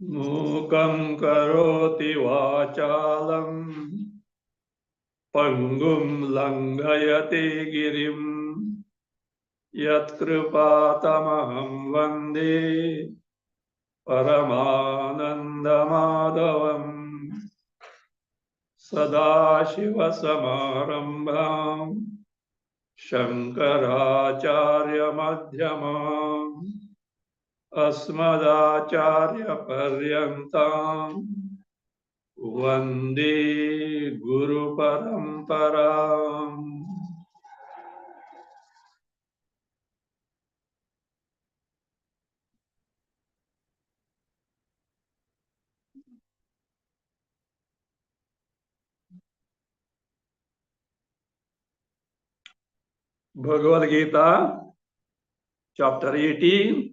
मूकं करोति वाचालं पङ्गुं लङ्घयते गिरिं यत्कृपातमहं वन्दे परमानन्दमाधवम् सदाशिवसमारम्भाम् शङ्कराचार्यमध्यमाम् अस्मदाचार्यपर्यन्ताम् वन्दे गुरुपरम्पराम्। Bhagavad Gita, chapter 18,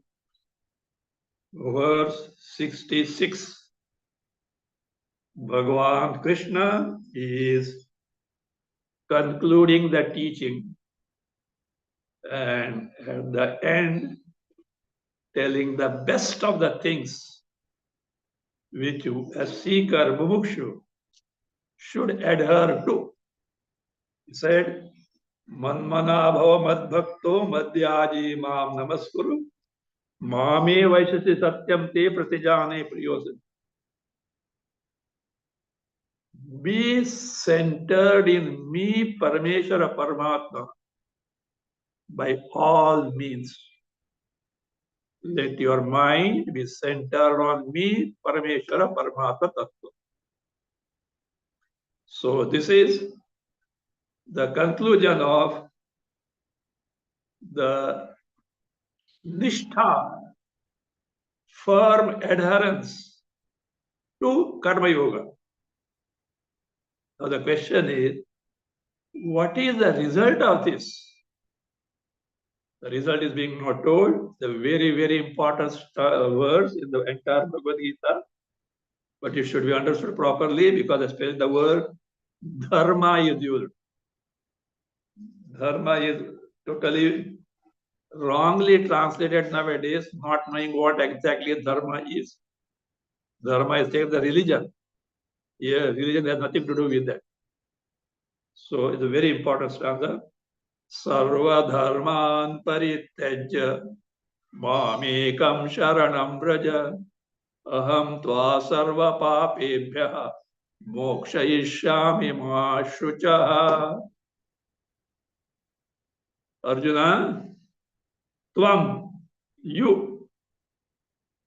verse 66. Bhagavan Krishna is concluding the teaching and at the end telling the best of the things which a seeker, mumukshu, should adhere to. He said, Manmana bhava madbhakto madhyaji mam namaskuru mame vaishasi satyam te pratijane priyosati. Be centered in me, Parameshwara Paramatma, by all means. Let your mind be centered on me, Parameshwara Paramatma Tattva. So this is the conclusion of the Nishtha, firm adherence to Karma Yoga. Now the question is, what is the result of this? The result is being not told. The very, very important words in the entire Bhagavad Gita, but it should be understood properly because especially the word dharma is used. Dharma is totally wrongly translated nowadays, not knowing what exactly dharma is. Dharma is saying the religion. Yeah, religion has nothing to do with that. So it's a very important stanza. Sarva dharman parityajya mamekam sharanam braja aham tva sarva papebhya mokshayishyami ma shuchaha. Arjuna, tvam, you,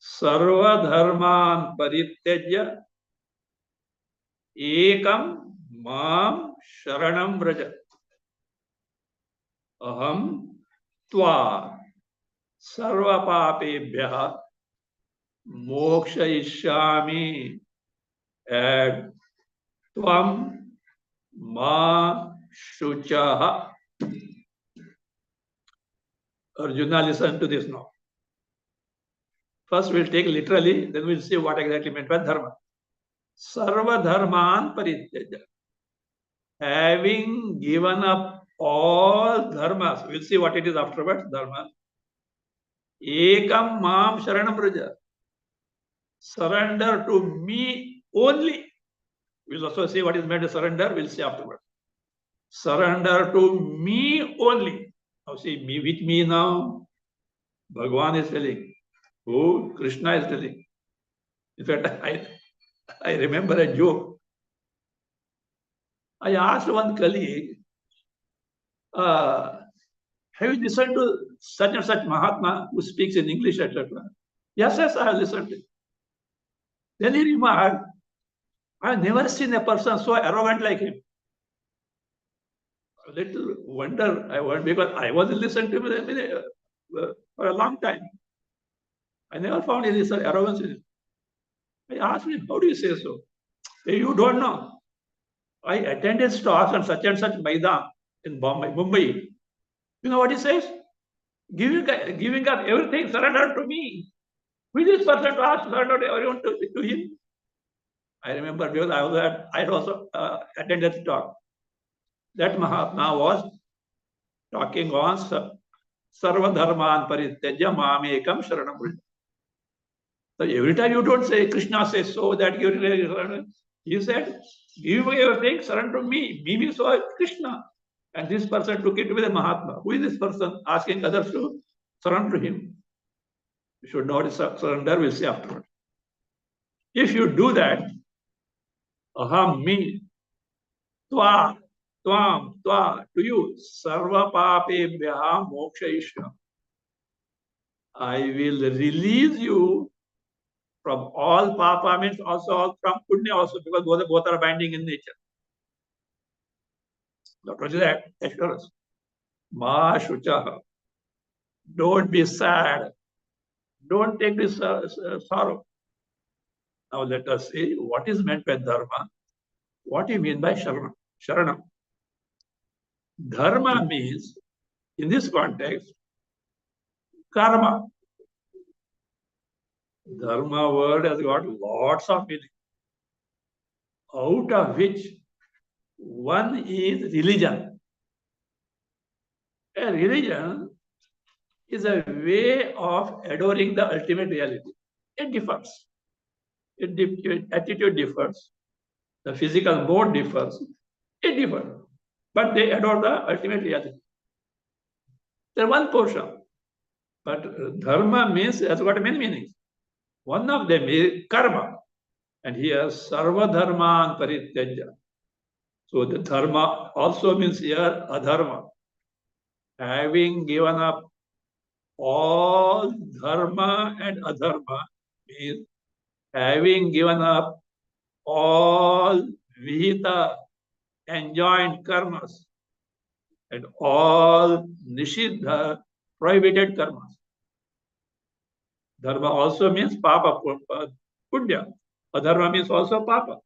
sarva dharman parityajya ekam mam sharanam braja aham tva sarva papebhya mokshayishyami, and tvam ma shuchaha. Arjuna, listen to this now. First we'll take literally, then we'll see what exactly meant by dharma. Sarva dharman parityajya. Having given up all dharmas, we'll see what it is afterwards, dharma. Ekam mam sharanam braja. Surrender to me only. We'll also see what is meant by surrender, we'll see afterwards. Surrender to me only. Now see, me with me now. Bhagwan is telling. Who? Krishna is telling. In fact, I remember a joke. I asked one colleague, have you listened to such and such Mahatma who speaks in English, etc.? Yes, I have listened to it. Then he remarked, I have never seen a person so arrogant like him. A little wonder, I wonder, because I wasn't listening to him. for a long time. I never found any such arrogance in him. I asked him, how do you say so? You don't know. I attended talks on such and such Maidan in Mumbai. You know what he says? Giving up everything, surrender to me. Who is this person to ask surrender everyone to him? I remember because I had also attended the talk. That Mahatma was talking on Sarva Dharman Parityaja Mamekam Sharanam. So every time you don't say Krishna says so that you really, he said, give away everything, surrender to me. Me means Krishna. And this person took it to be the Mahatma. Who is this person asking others to surrender to him? You should know surrender, we'll see afterward. If you do that, aham, me, twa, tvam, twa, to you, sarva papebhya moksha. I will release you from all papa, means also from punya also, because both are binding in nature. What is that? Assurance. Ma shucha. Don't be sad. Don't take this sorrow. Now let us see what is meant by dharma. What do you mean by sharanam? Sharanam. Dharma means, in this context, karma. Dharma word has got lots of meaning, out of which one is religion. A religion is a way of adoring the ultimate reality. It differs. Attitude differs. The physical mode differs. It differs. But they adore the ultimate reality. There's one portion. But dharma means, has got many meanings. One of them is karma. And here, sarva dharman parityaja. So the dharma also means here adharma. Having given up all dharma and adharma means having given up all vihita, enjoined karmas, and all nishiddha, prohibited karmas. Dharma also means papa, punya. Adharma means also papa.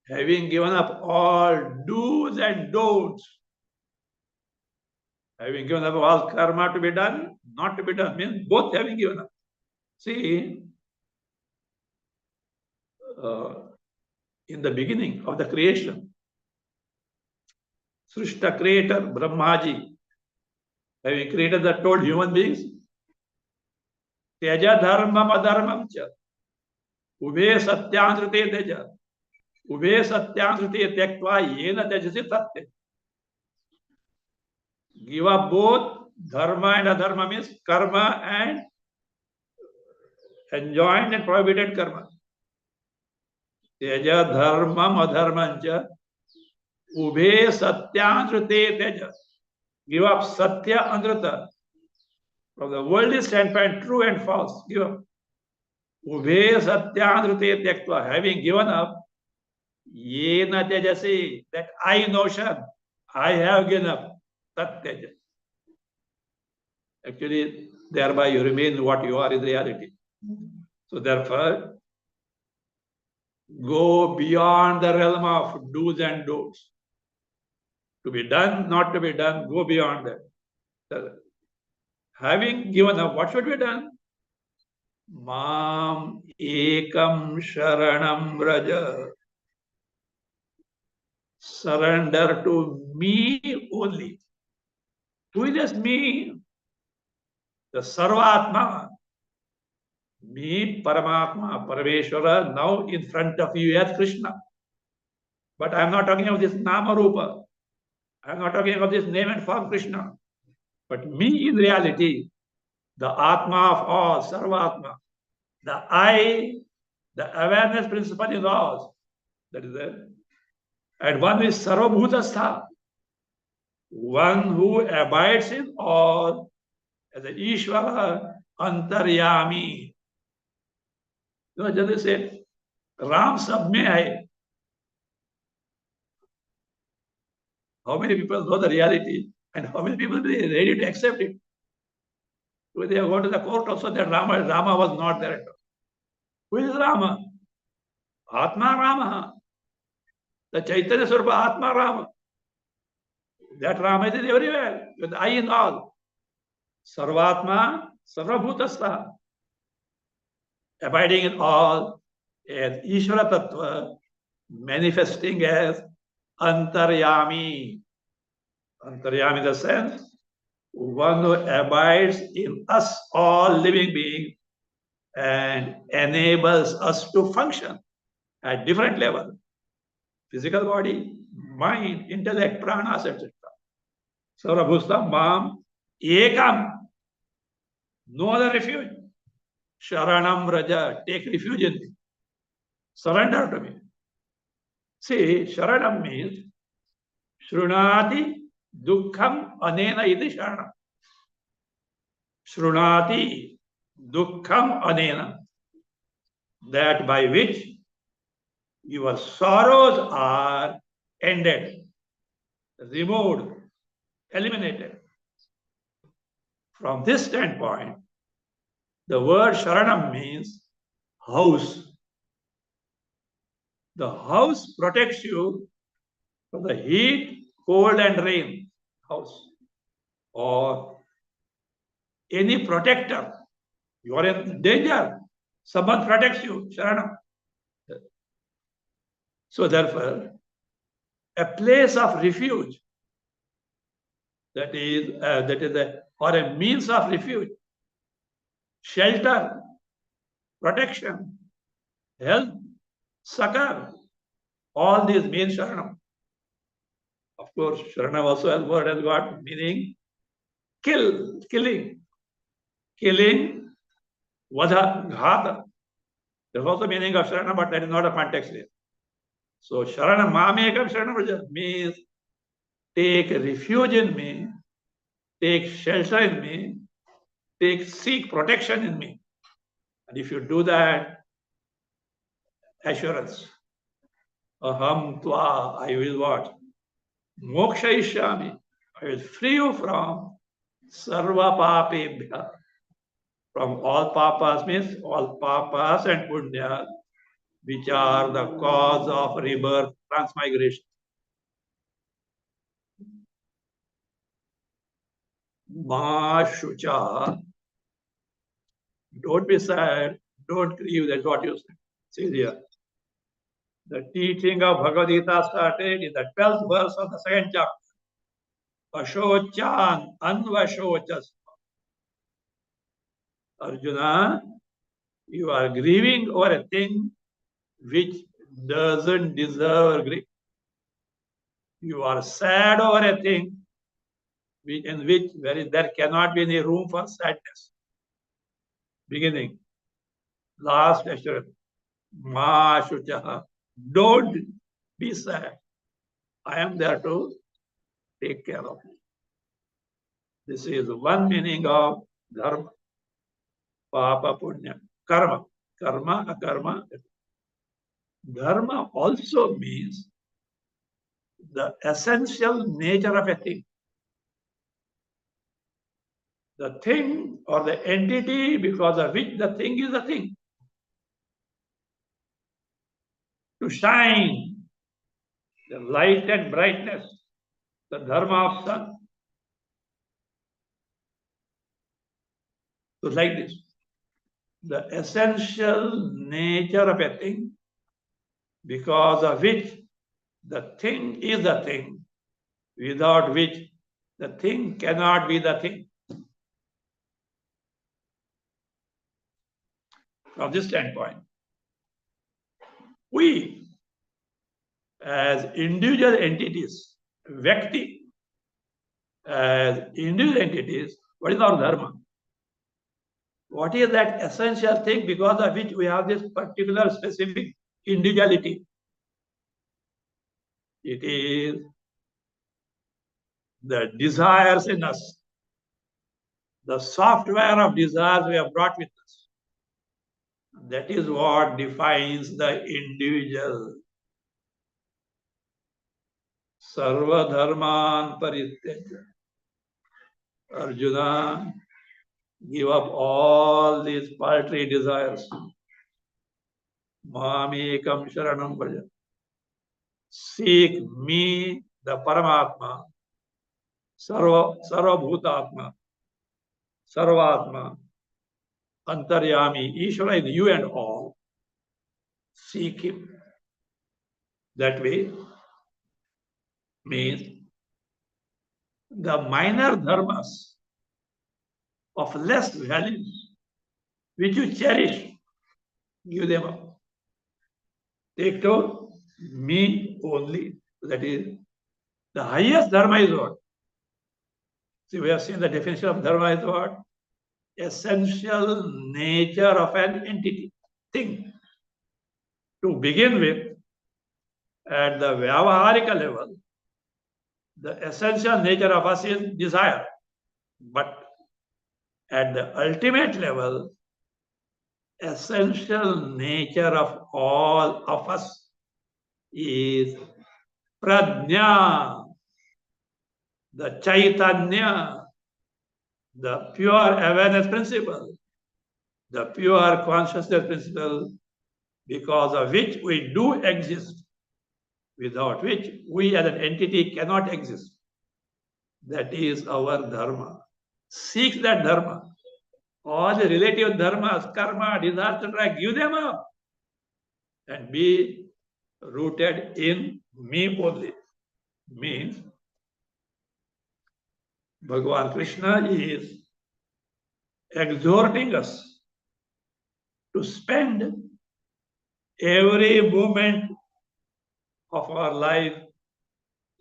Having given up all do's and don'ts, having given up all karma to be done, not to be done, means both having given up. See, in the beginning of the creation, Srishta creator, Brahmaji, having created the told human beings, Teja dharmam adharmam cha, Ube satyantrite teja, Ube satyantrite tektva yena tejasi tatya. Give up both dharma and adharma means karma and enjoined and prohibited karma. Teja dharmam adharmam cha, Ube satyantrite teja. Give up satya andrita. From the worldly standpoint, true and false, give up. Ube satyandrite tyaktva, having given up, yena tejasi, that I notion, I have given up, tat teja. Actually, thereby you remain what you are in reality. So therefore, go beyond the realm of do's and don'ts. To be done, not to be done, go beyond that. Having given up, what should be done? Mam ekam sharanam raja. Surrender to me only. Who is this me? The Sarvatma. Me, Paramatma, Parameshwara, now in front of you as Krishna. But I am not talking of this Nama Rupa. I am not talking of this name and form Krishna. But me in reality, the Atma of all, Sarvatma, the I, the awareness principle in all. That is there. And one is Sarvabhutastha, one who abides in all as a Ishvara Antaryami. You know, just say, Ram sab mein hai. How many people know the reality and how many people are ready to accept it? When they go to the court also, that Rama was not there at all. Who is Rama? Atma Rama. The Chaitanya Swarupa Atma Rama. That Rama is everywhere, with I in all. Sarvatma, Sarvabhutastha. Abiding in all, as Ishvara Tattva, manifesting as Antaryami. Antaryami in the sense, one who abides in us, all living beings, and enables us to function at different levels. Physical body, mind, intellect, pranas, etc. Sarvabhuta Mam Ekam. No other refuge. Sharanam Raja. Take refuge in me. Surrender to me. See, Sharanam means Shrunati Dukkham Anena iti Sharanam. Shrunati Dukkham Anena. That by which your sorrows are ended, removed, eliminated. From this standpoint, the word Sharanam means house. The house protects you from the heat, cold, and rain. House. Or any protector. You are in danger. Someone protects you. Sharanam. So therefore, a place of refuge, that is or a means of refuge, shelter, protection, help, succor, all these mean Sharanam. Of course, Sharanam also has word has got meaning killing, vadha, ghata. There's also meaning of Sharanam, but that is not a context here. So Sharanam, Mamekam Sharanam means take refuge in me, take shelter in me, seek protection in me. And if you do that, assurance. Aham tva, I will what? Mokshayishyami. I will free you from sarva papebhya. From all papas means all papas and punyas, which are the cause of rebirth, transmigration. Ma shucha. Don't be sad. Don't grieve. That's what you say. See here. The teaching of Bhagavad Gita started in the 12th verse of the second chapter. Ashochan anvashochas. Arjuna, you are grieving over a thing which doesn't deserve grief. You are sad over a thing in which there cannot be any room for sadness. Beginning, last assurance. Ma shuchaha. Don't be sad. I am there to take care of you. This is one meaning of dharma, papa, punya, karma. Karma, akarma. Dharma also means the essential nature of a thing. The thing or the entity because of which the thing is a thing. To shine, the light and brightness, the dharma of sun. So like this, the essential nature of a thing because of which the thing is a thing, without which the thing cannot be the thing. From this standpoint, we as individual entities, Vyakti, as individual entities, what is our dharma? What is that essential thing because of which we have this particular specific individuality? It is the desires in us, the software of desires we have brought with us. That is what defines the individual. Sarva dharman parityaja. Arjuna, Give up all these paltry desires. Mamekam Sharanam Braja. Seek me, the Paramatma, Sarva Bhutatma, Sarvatma, Antaryami, Ishvara is you and all. Seek him. That way means the minor dharmas of less value, which you cherish, give them up. Take to me only. That is the highest dharma is what? See, we have seen the definition of dharma is what? Essential nature of an entity, thing. To begin with, at the Vyavaharika level, the essential nature of us is desire. But at the ultimate level, essential nature of all of us is Prajna, the Chaitanya, the pure awareness principle, the pure consciousness principle, because of which we do exist, without which we as an entity cannot exist. That is our dharma. Seek that dharma. All the relative dharmas, karma, desires, etc., give them up and be rooted in me only. Means Bhagavan Krishna is exhorting us to spend every moment of our life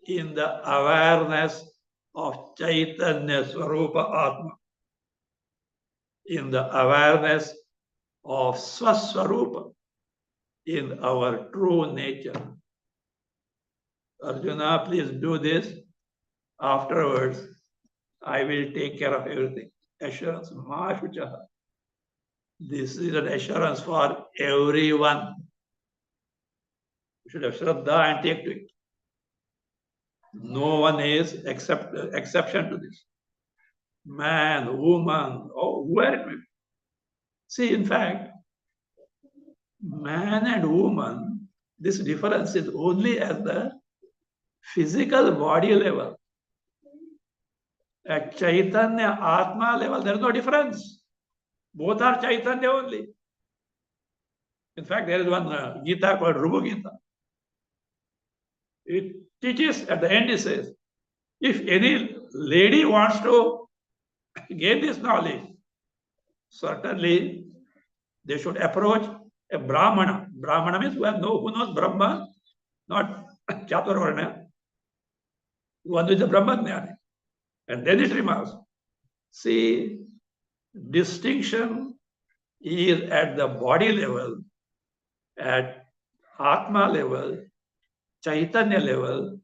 in the awareness of Chaitanya Swarupa Atma, in the awareness of Swaswarupa, in our true nature. Arjuna, please do this. Afterwards, I will take care of everything. Assurance, Mahashuchaha. This is an assurance for everyone. You should have Shraddha and take to it. No one is exception to this. Man, woman, or whoever it may be. See, in fact, man and woman, this difference is only at the physical body level. At Chaitanya Atma level, there is no difference. Both are Chaitanya only. In fact, there is one Gita called Rubu Gita. It teaches, at the end it says, if any lady wants to gain this knowledge, certainly they should approach a Brahmana. Brahmana means who knows Brahma, not Chaturvarna, one with the Brahma Jnana. And then it remarks, see, distinction is at the body level, at Atma level, Chaitanya level,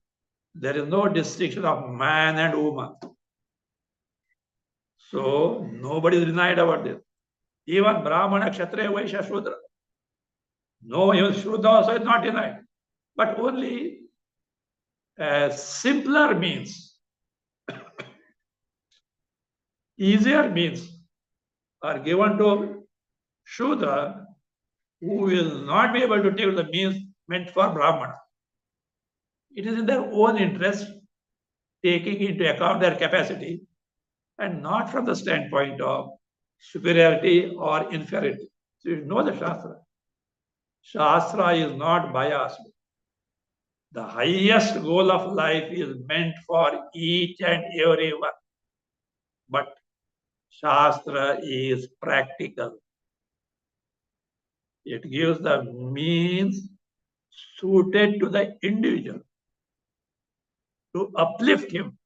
there is no distinction of man and woman. So nobody is denied about this. Even Brahmana, Kshatriya, Vaishya, Shudra. No, even Shudra also is not denied. But only simpler means, easier means are given to Shudra, who will not be able to take the means meant for Brahmana. It is in their own interest, taking into account their capacity, and not from the standpoint of superiority or inferiority. So you know the Shastra. Shastra is not biased. The highest goal of life is meant for each and every one. But Shastra is practical. It gives the means suited to the individual to uplift him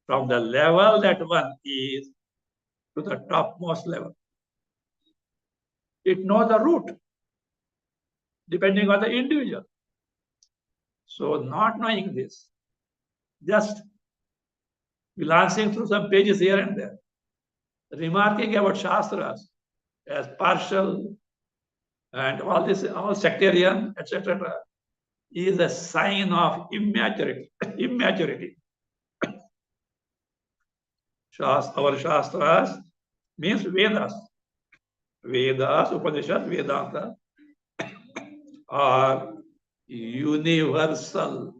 from the level that one is to the topmost level. It knows the route depending on the individual. So not knowing this, just glancing through some pages here and there, remarking about Shastras as partial and all this, all sectarian, etc., is a sign of immaturity. Immaturity. Our Shastras means Vedas. Vedas, Upanishad, Vedanta are universal.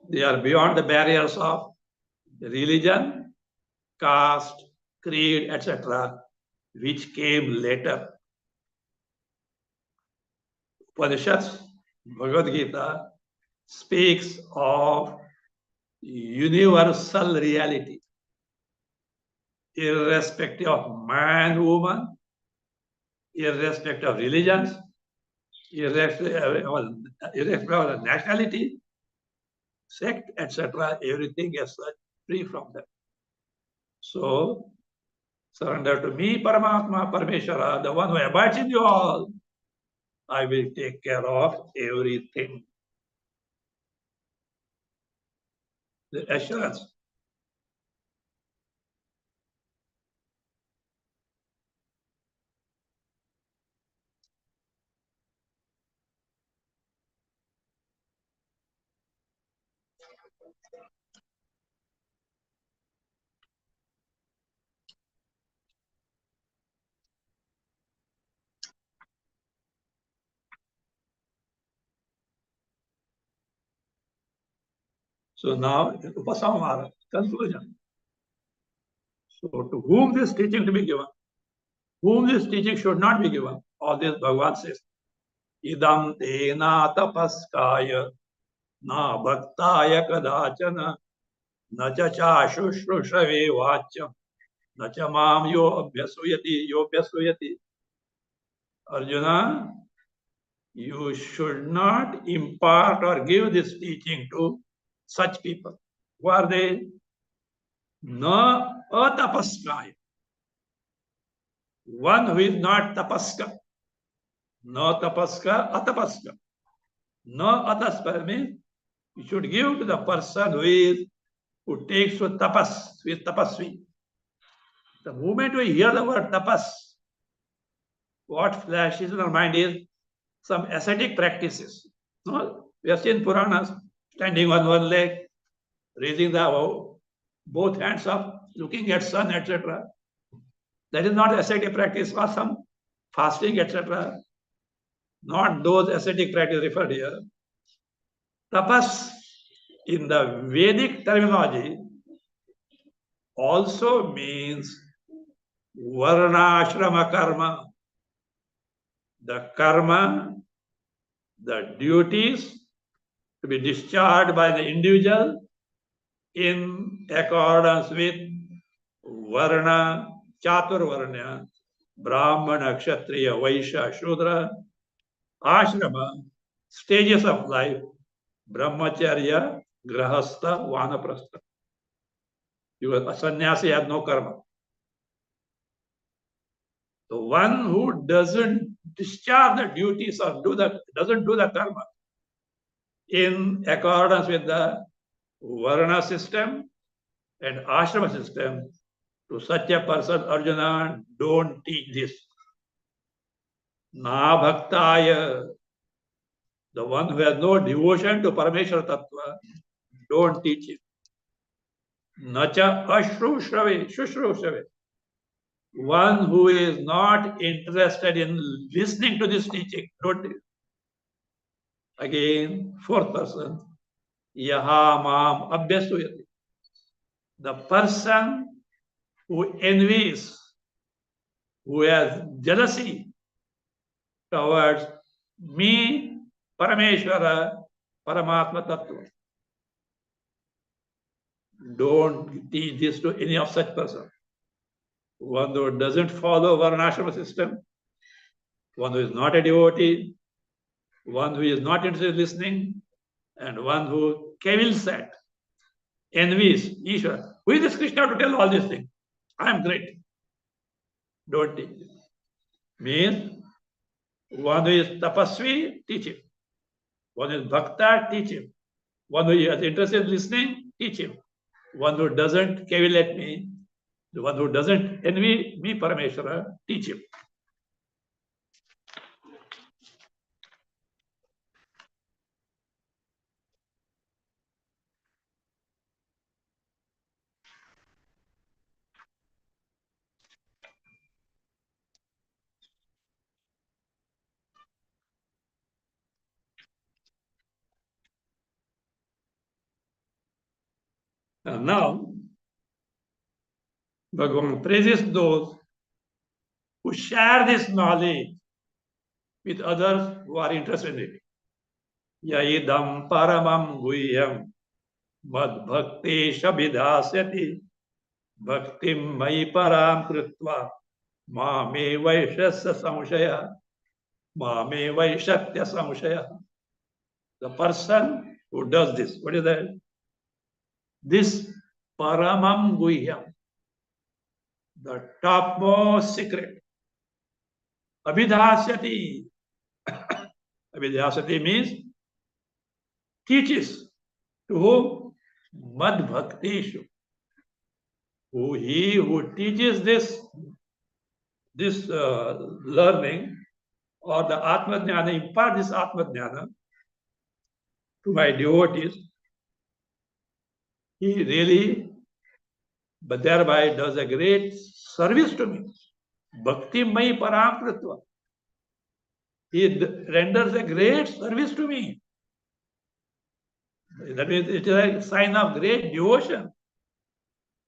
They are beyond the barriers of religion, caste, creed, etc., which came later. Upanishads, Bhagavad Gita speaks of universal reality, irrespective of man, woman, irrespective of religions, irrespective of nationality, sect, etc., everything is free from that. So, surrender to me, Paramatma, Parmeshwara, the one who abides in you all. I will take care of everything. The assurance. So now, Upasamhara, conclusion. So to whom this teaching to be given? Whom this teaching should not be given? All this Bhagavad says. Idam te na tapaskaya na bhaktaya kadachana na cha shushrushave vacham na cha mam yo abhyasuyati. Arjuna, you should not impart or give this teaching to such people. Who are they? Na atapaskaya. One who is not tapaska. No tapaska, atapaska. No atapaska means you should give to the person who takes to tapas, who is tapasvi. The moment we hear the word tapas, what flashes in our mind is some ascetic practices. No? We have seen Puranas standing on one leg, raising the both hands up, looking at sun, etc. That is not ascetic practice, or some fasting, etc. Not those ascetic practices referred here. Tapas in the Vedic terminology also means varnashrama karma. The karma, the duties to be discharged by the individual in accordance with varna, chaturvarna, brahmana, kshatriya, vaishya, shudra, ashrama, stages of life, brahmacharya, grahastha, vanaprastha. A sannyasi has no karma. The one who doesn't discharge the duties or doesn't do the karma in accordance with the varna system and ashrama system, to such a person, Arjuna, don't teach this. Na bhaktaya, the one who has no devotion to Parameshwara Tattva, don't teach it. Nacha shushrushave, one who is not interested in listening to this teaching, don't teach. Again, fourth person, yaha mam abhyasuyati, the person who envies, who has jealousy towards me, Parameshwara, Paramatma Tattva. Don't teach this to any of such person. One who doesn't follow Varnashrama system, one who is not a devotee, one who is not interested in listening, and one who cavils at, envies Ishvara. Who is this Krishna to tell all these things? I am great. Don't teach this. Means one who is tapasvi, teach him. One who is bhakta, teach him. One who is interested in listening, teach him. One who doesn't cavil at me, the one who doesn't envy me, Parameshwara, teach him. And now, Bhagavan praises those who share this knowledge with others who are interested in it. Yaidam paramam guhyam mad bhakti shabhidhasyati bhaktim mai param krutva mame vaishasya samshaya mame vaishatya samshaya. The person who does this, what is that? This paramam guhyam, the topmost secret. Abhidhasyati. Abhidhasyati means teaches to whom? Mad bhaktishu. He who teaches this learning or the Atma Jnana, impart this Atma Jnana to my devotees, he really, but thereby does a great service to me. Bhakti mai param kritva. He renders a great service to me. That means it is a sign of great devotion.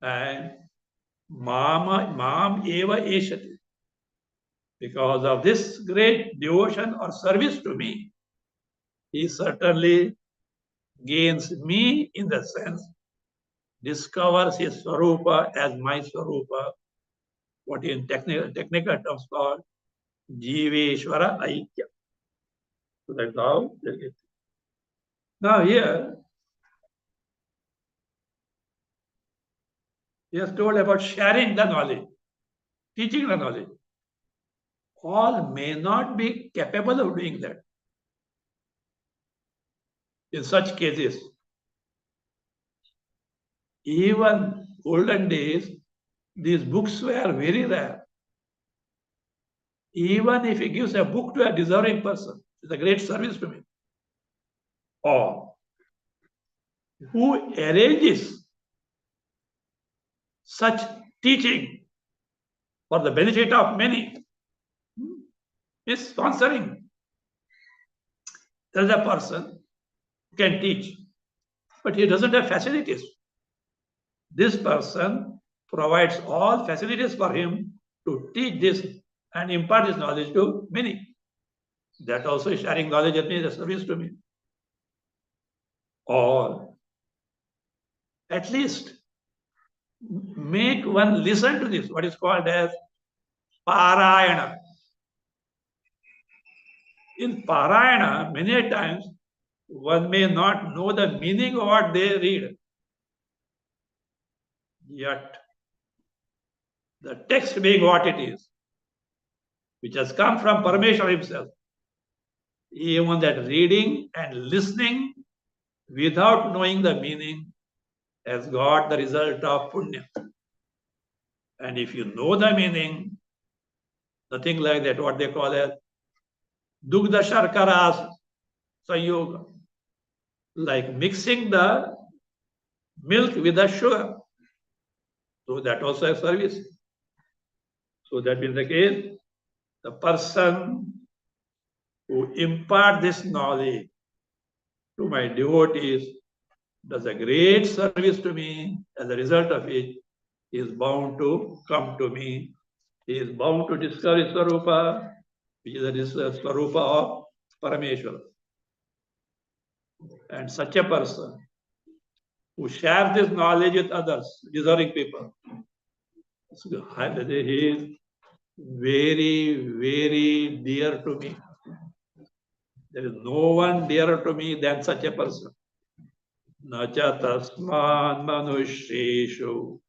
And mam eva eshati. Because of this great devotion or service to me, he certainly gains me in the sense, discovers his Swarupa as my Swarupa, what in technical terms called Jiveshwara Aikya. So that's how they get. Now here, he has told about sharing the knowledge, teaching the knowledge. All may not be capable of doing that. In such cases, even olden days, these books were very rare. Even if he gives a book to a deserving person, it's a great service to me. Or who arranges such teaching for the benefit of many is sponsoring. There is a person who can teach, but he doesn't have facilities. This person provides all facilities for him to teach this and impart this knowledge to many. That also is sharing knowledge with me, is a service to me. Or at least make one listen to this, what is called as Parayana. In Parayana, many times one may not know the meaning of what they read. Yet, the text being what it is, which has come from Parmeshwar himself, even that reading and listening without knowing the meaning has got the result of punya. And if you know the meaning, nothing like that, what they call as dugdha sharkaras sanyoga, like mixing the milk with the sugar. So that also a service. So that being the case, the person who impart this knowledge to my devotees does a great service to me. As a result of it, he is bound to come to me. He is bound to discover his Swarupa, which is the Swarupa of Parameshwara. And such a person who shares this knowledge with others, deserving people, he is very, very dear to me. There is no one dearer to me than such a person. Nacha tasman manusheshu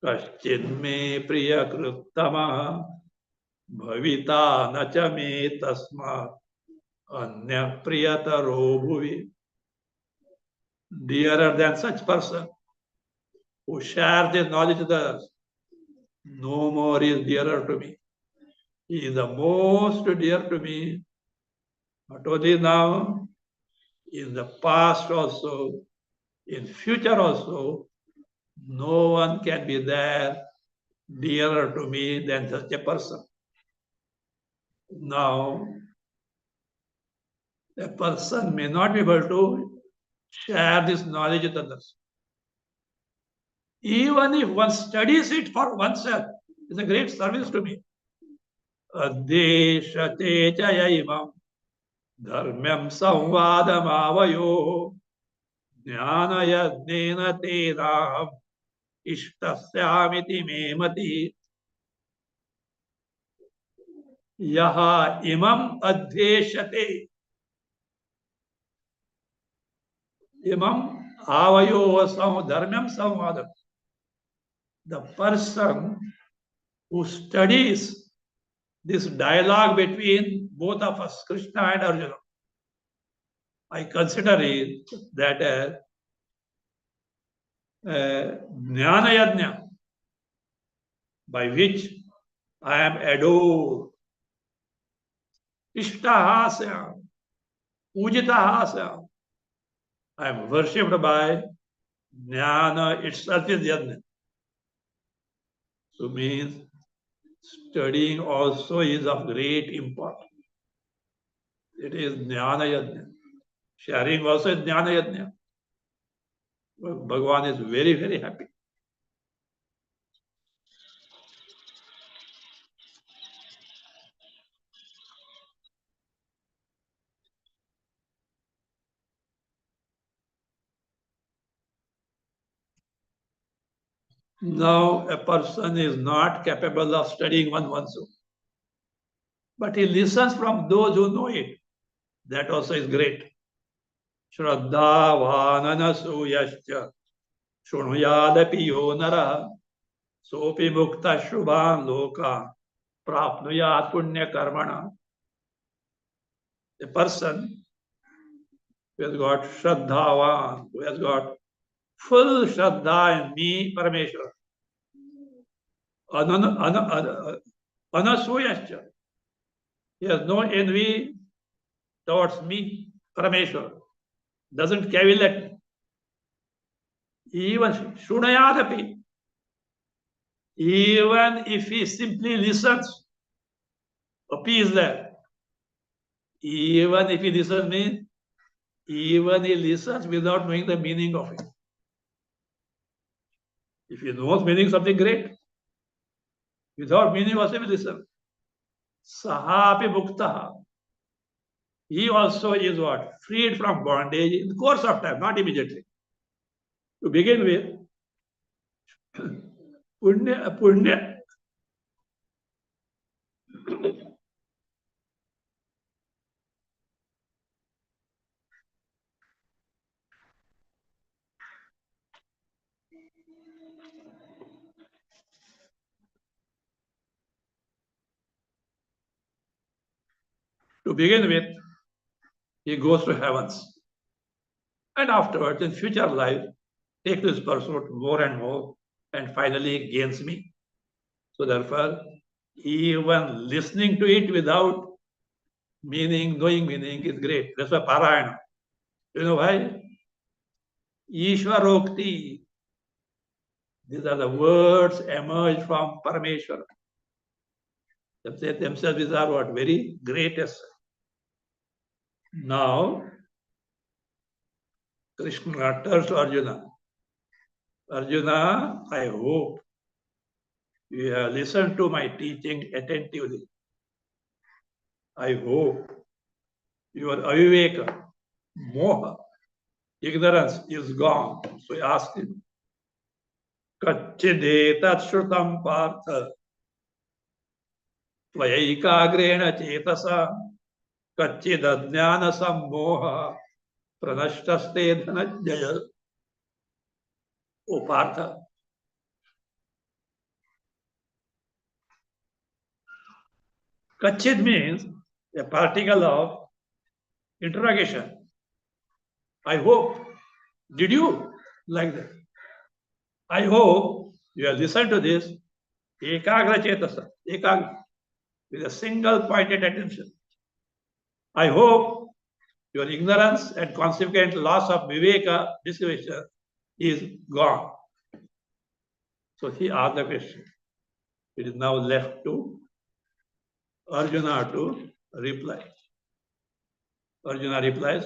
kaschinme priya kruttama bhavita nacha me tasma anya priyataro bhuvi. Dearer than such person who shares this knowledge with others, no more is dearer to me. He is the most dear to me, not only now, in the past also, in future also. No one can be there dearer to me than such a person. Now, a person may not be able to share this knowledge with others. Even if one studies it for oneself, it's a great service to me. Adeshate chayayimam dharmyam samvadamavayo jnana yajnena tedam ishtasyamiti me mati yaha imam adeshate imam avayo dharmyam samvadam. The person who studies this dialogue between both of us, Krishna and Arjuna, I consider it that as Jnana Yajna, by which I am adored, Ishtahasya, Pujitahasya. I am worshipped by Jnana itself is Yajna. So means studying also is of great importance. It is Jnana Yajna. Sharing also is Jnana Yajna. Bhagwan is very, very happy. Now a person is not capable of studying one oneself, but he listens from those who know it. That also is great. Shraddha vananasuyascha shunuyadapi yo nara sopi mukta shubhan loka prapnuyat punya karmana. A person who has got Shraddhavan, who has got full Shraddha in me, Parameshwar, anasuyascha. He has no envy towards me, Parameshwar. Doesn't cavil at me. Even Shunayadapi. Even if he simply listens, Api is there. Even if he listens means, even he listens without knowing the meaning of it. If he knows meaning, something great. Without meaning also he listens. Sahapi Muktaha. He also is what? Freed from bondage in the course of time, not immediately. To begin with, Punya. To begin with, he goes to heavens. And afterwards, in future life, takes this pursuit more and more, and finally gains me. So therefore, even listening to it without meaning, knowing meaning is great. That's why Parayana. You know why? Ishwarokti. These are the words emerged from Parameshwara. Themselves, these are what? Very greatest. Now, Krishna turns to Arjuna. Arjuna, I hope you have listened to my teaching attentively. I hope your aviveka, moha, ignorance is gone. So he asked him, Kachchidetat shrutam partha tvayaiकाग्रेण चेतसा कच्चिदज्ञान सम्मोह pranashtaste dhanajaya. O Partha, Kachchid means a particle of interrogation. I hope. Did you? Like that. I hope you have listened to this. Ekagra chetasa. Ekagra. With a single pointed attention. I hope your ignorance and consequent loss of viveka, discrimination, is gone. So he asked the question. It is now left to Arjuna to reply. Arjuna replies,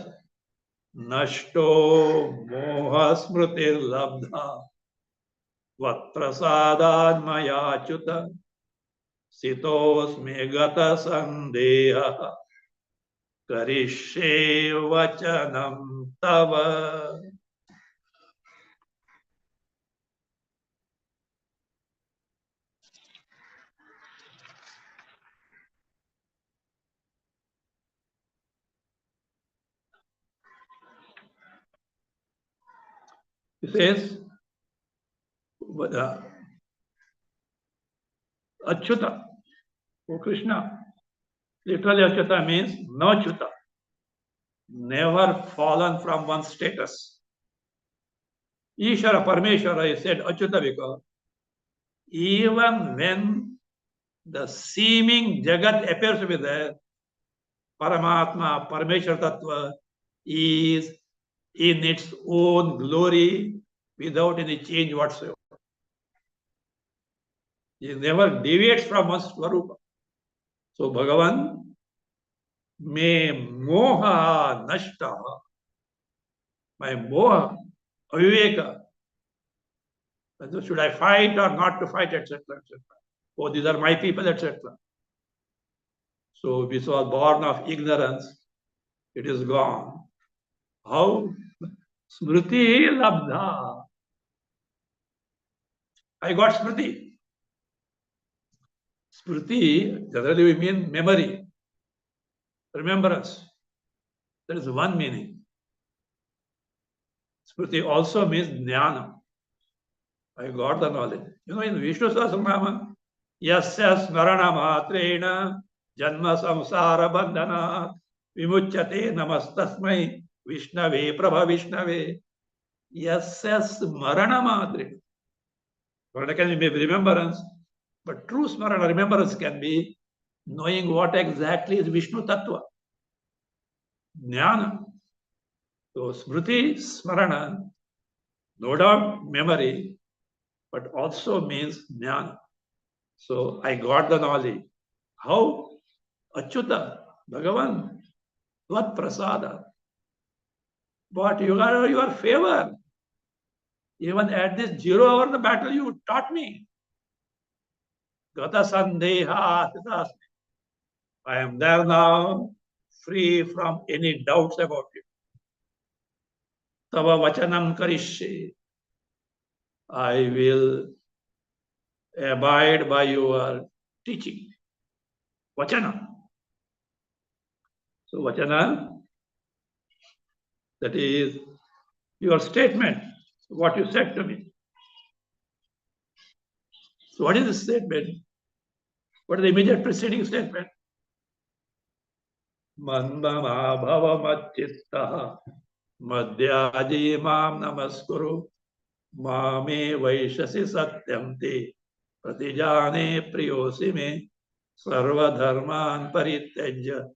Nashto moha smritir labdha Vatprasadad maya chuta sitosme gata sandeha karishe vachanam tava. He says, Achyuta, O Krishna. Literally, Achyuta means no Chuta, never fallen from one status. Ishvara Parameshwara is said Achyuta because even when the seeming Jagat appears to be there, Paramatma, Parameshwar Tattva is in its own glory without any change whatsoever. He never deviates from one Swarupa. So Bhagavan me moha nashta, my moha, aviveka, should I fight or not to fight, etc., etc. Oh, these are my people, etc. So this was born of ignorance. It is gone. How? Smriti labdha. I got smriti. Smriti, generally we mean memory, remembrance. That is one meaning. Smriti also means jnana. I got the knowledge. You know, in Vishnu Sahasranama, yasya smarana matrena janma samsara bandhanat vimuchyate namastasmai Vishnave prabha Vishnave. Yasya smarana matrena. Smarana can be remembrance, but true smarana, remembrance, can be knowing what exactly is Vishnu Tattva. Jnana. So smriti, smarana, no doubt memory, but also means jnana. So I got the knowledge. How? Achyuta, Bhagavan, Vat Prasada. But you got your favor. Even at this 0 hour of the battle, you taught me. Gata Sandeha. I am there now, free from any doubts about it. Tava Vachanam Karishye. I will abide by your teaching. Vachana. So Vachana, that is your statement, what you said to me. So what is the statement? What is the immediate preceding statement? Mandama bhava machitta madhyaji mam namaskuru mame vaishasi satyam te pratijane priyosi me sarva dharman parityajya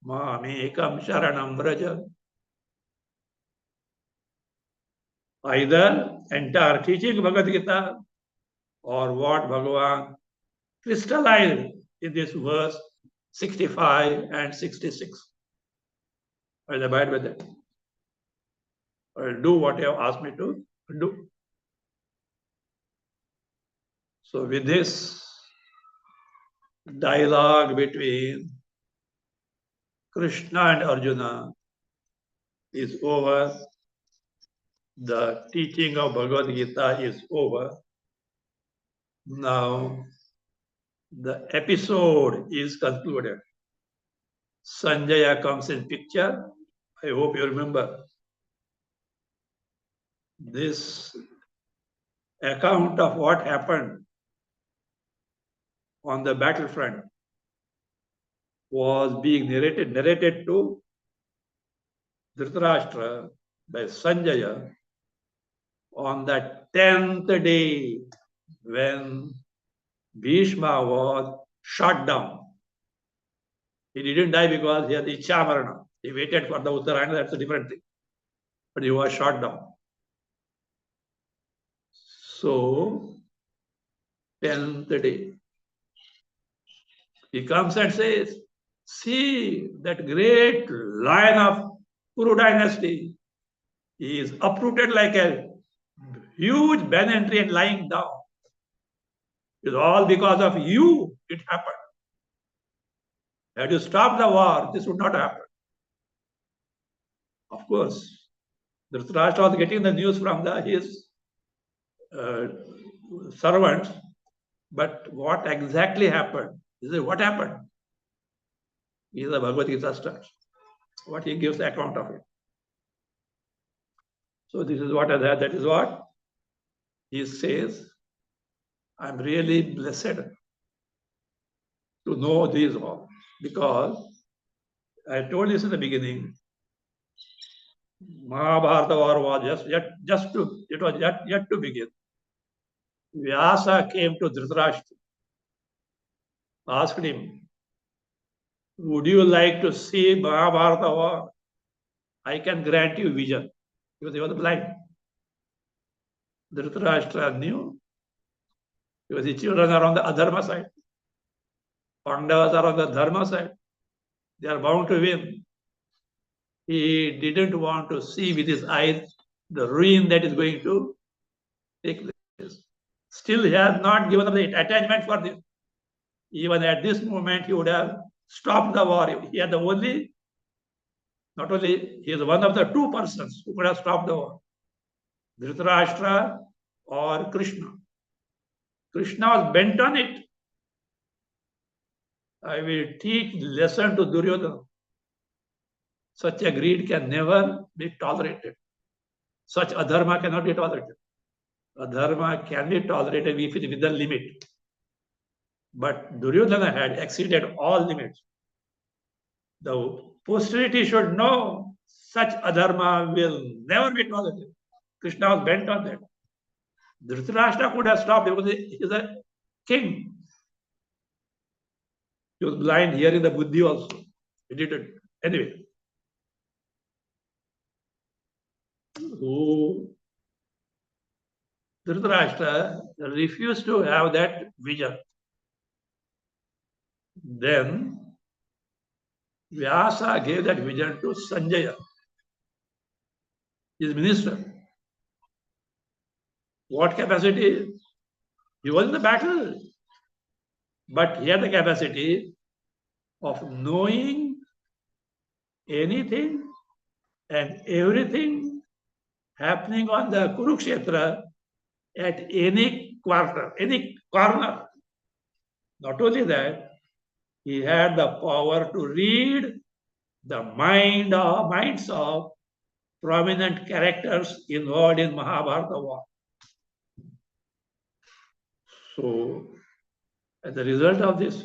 mamekam sharanam vraja. Either entire teaching Bhagavad Gita or what Bhagavan crystallized in this verse 65 and 66. I will abide with it. I will do what you have asked me to do. So with this dialogue between Krishna and Arjuna is over. The teaching of Bhagavad Gita is over. Now the episode is concluded. Sanjaya comes in picture. I hope you remember. This account of what happened on the battlefront was being narrated to Dhritarashtra by Sanjaya on that 10th day when Bhishma was shot down. He didn't die because he had Ichha Marana. He waited for the Uttarayana, that's a different thing. But he was shot down. So, 10th day, he comes and says, see that great lion of Kuru dynasty. He is uprooted like a huge banyan tree and lying down. It's all because of you it happened. Had you stopped the war, this would not happen. Of course, Dhritarashtra was getting the news from his servants, but what exactly happened? He said, what happened? He is the Bhagavad Gita starts. What he gives account of it. So this is what that is what he says. I'm really blessed to know these all, because I told this in the beginning. Mahabharata war was just yet to begin. Vyasa came to Dhritarashtra, asked him, would you like to see Mahabharata war? I can grant you vision. Because he was blind. Dhritarashtra knew, because his children are on the adharma side. Pandavas are on the dharma side. They are bound to win. He didn't want to see with his eyes the ruin that is going to take place. Still, he has not given up the attachment for this. Even at this moment, he would have stopped the war. He had not only, he is one of the two persons who could have stopped the war. Dhritarashtra or Krishna. Krishna was bent on it. I will teach lesson to Duryodhana. Such a greed can never be tolerated. Such adharma cannot be tolerated. Adharma can be tolerated if it is within limit. But Duryodhana had exceeded all limits. The posterity should know such adharma will never be tolerated. Krishna was bent on that. Dhritarashtra could have stopped because he is a king. He was blind, hearing the buddhi also. He didn't. Anyway. Who Dhritarashtra refused to have that vision. Then Vyasa gave that vision to Sanjaya, his minister. What capacity? He was in the battle, but he had the capacity of knowing anything and everything happening on the Kurukshetra at any corner. Not only that, he had the power to read the minds of prominent characters involved in Mahabharata war. So, as a result of this,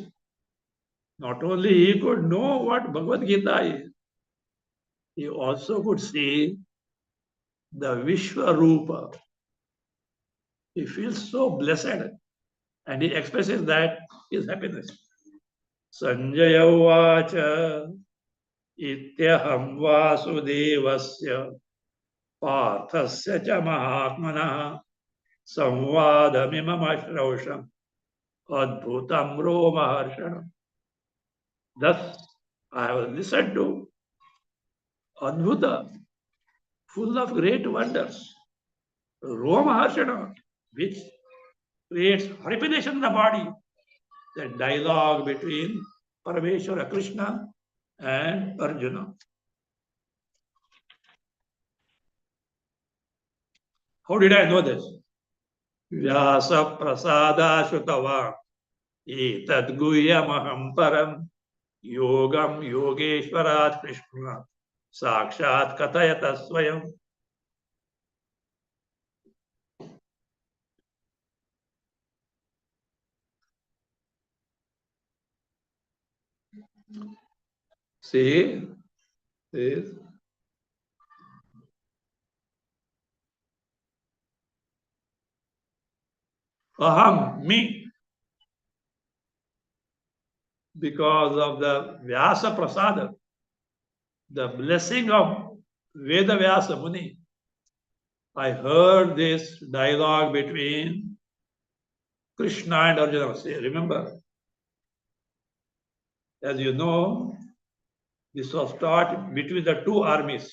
not only he could know what Bhagavad Gita is, he also could see the Vishwarupa. He feels so blessed, and he expresses that his happiness. Sanjaya Vacha Ityaham Vasudevasya Parthasya cha Mahatmana Samvadamimam Ashrausham Adbhutam Romaharshanam. Thus, I have listened to Adbhuta, full of great wonders, Romaharshana, which creates horripilation in the body, the dialogue between Parameshwara Krishna and Arjuna. How did I know this? Vyasa prasada shutava etad guhyamaham param yogam yogeshwarat Krishna sakshat katayata swayam. See, this. Aham, me, because of the Vyasa Prasada, the blessing of Veda Vyasa Muni, I heard this dialogue between Krishna and Arjuna. See, remember, as you know, this was taught between the two armies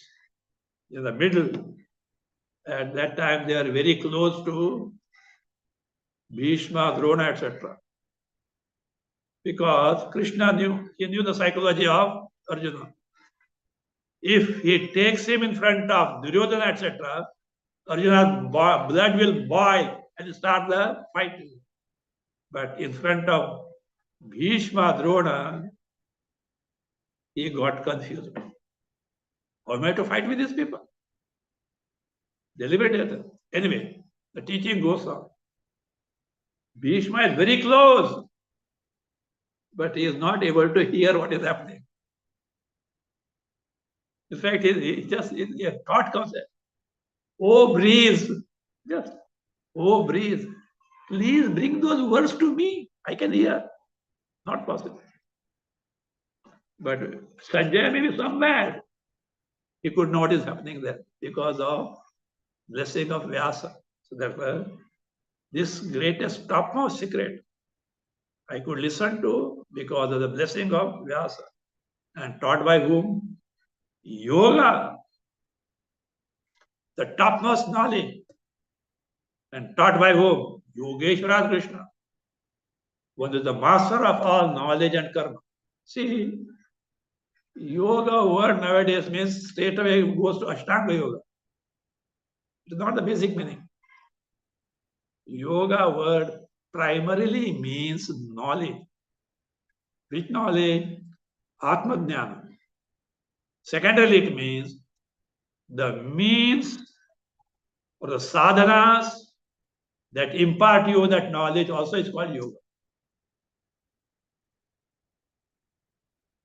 in the middle, At that time, they are very close to Bhishma, Drona, etc. Because Krishna knew the psychology of Arjuna. If he takes him in front of Duryodhana, etc., Arjuna's blood will boil and start the fight. But in front of Bhishma, Drona, he got confused. How am I to fight with these people? Deliberate. Anyway, the teaching goes on. Bhishma is very close, but he is not able to hear what is happening. In fact, he just a thought comes. Oh, breeze, just oh, breeze, please bring those words to me. I can hear. Not possible. But Sanjay may be somewhere. He could know what is happening there because of blessing of Vyasa. So therefore, this greatest topmost secret I could listen to because of the blessing of Vyasa. And taught by whom? Yoga, the topmost knowledge. And taught by whom? Yogeshwara Krishna, one is the master of all knowledge and karma. See, yoga word nowadays means straight away goes to Ashtanga Yoga. It is not the basic meaning. Yoga word primarily means knowledge. Which knowledge? Atma Jnana. Secondarily, it means the means or the sadhanas that impart you that knowledge also is called yoga.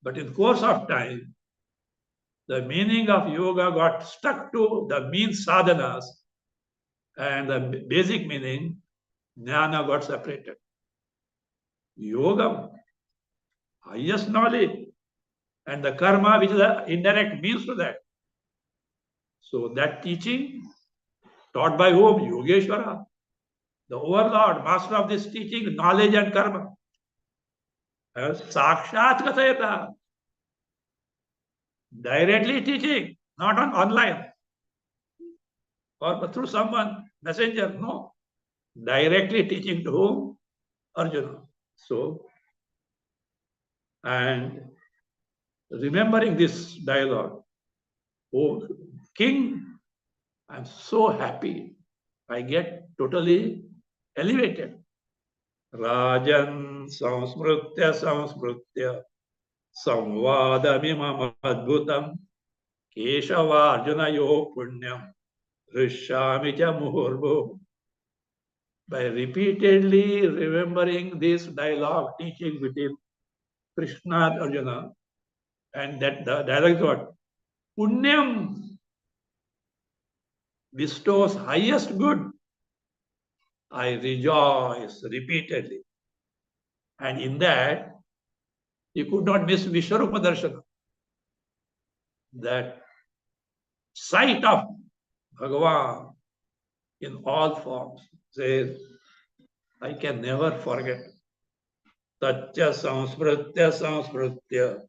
But in course of time, the meaning of yoga got stuck to the means sadhanas and the basic meaning, jnana, got separated. Yoga, highest knowledge, and the karma, which is the indirect means to that. So that teaching, taught by whom? Yogeshwara, the overlord, master of this teaching, knowledge and karma. Sakshat Kathayata, directly teaching, not on online or through someone, messenger, no. Directly teaching to whom? Arjuna. So, and remembering this dialogue, oh king, I'm so happy. I get totally elevated. Rajan samsmrutya samvadamimam adbhutam Keshava Arjuna yo punyam rishyami cha muhurbo. By repeatedly remembering this dialogue, teaching between Krishna and Arjuna, and that the dialogue is what? Punyam bestows highest good. I rejoice repeatedly. And in that, you could not miss Vishwarupa Darshana. That sight of Bhagavan in all forms says, I can never forget. Tatya samsmritya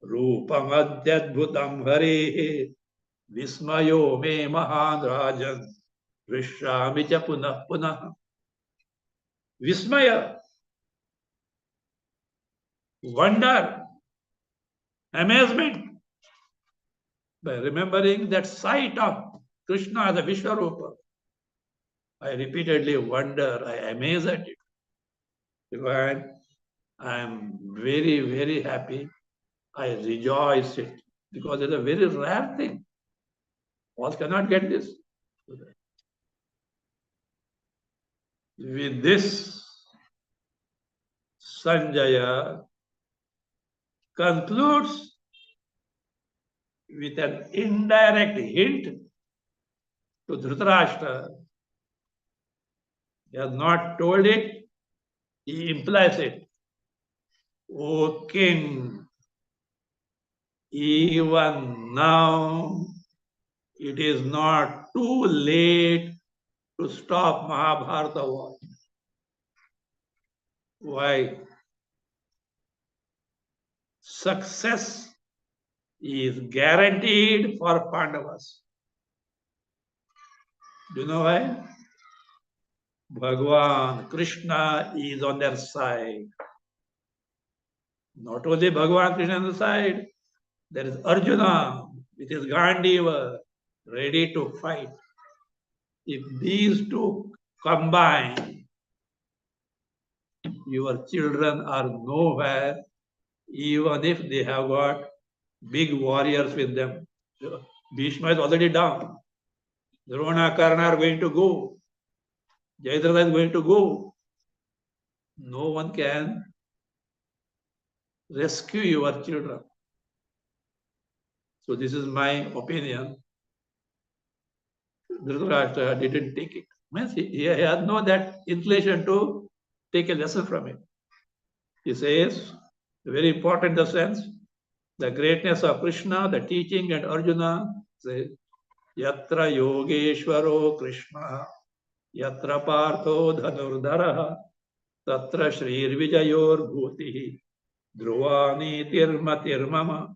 rupam adhyadbhutam hare vismayo me mahan rajan rishyami cha punah punah. Vismaya, wonder, amazement, by remembering that sight of Krishna, the Vishwarupa. I repeatedly wonder, I amaze at it. Because I am very, very happy. I rejoice it because it's a very rare thing. All cannot get this. With this, Sanjaya concludes with an indirect hint to Dhritarashtra. He has not told it, he implies it. O king, even now it is not too late to stop Mahabharata war. Why? Success is guaranteed for Pandavas. Do you know why? Bhagwan, Krishna is on their side. Not only Bhagwan Krishna on the side, there is Arjuna with his Gandiva ready to fight. If these two combine, your children are nowhere, even if they have got big warriors with them. Bhishma is already down. Drona, Karna are going to go. Jayadratha is going to go. No one can rescue your children. So this is my opinion. Dhritarashtra didn't take it. Means he had no that inclination to take a lesson from it. He says, very important in the sense, the greatness of Krishna, the teaching, and Arjuna says, Yatra Yogeshwaro Krishna, Yatra Partho Dhanurdhara, Tatra Shrir Vijayor Bhuti, Dhruvani Tirmatirmama.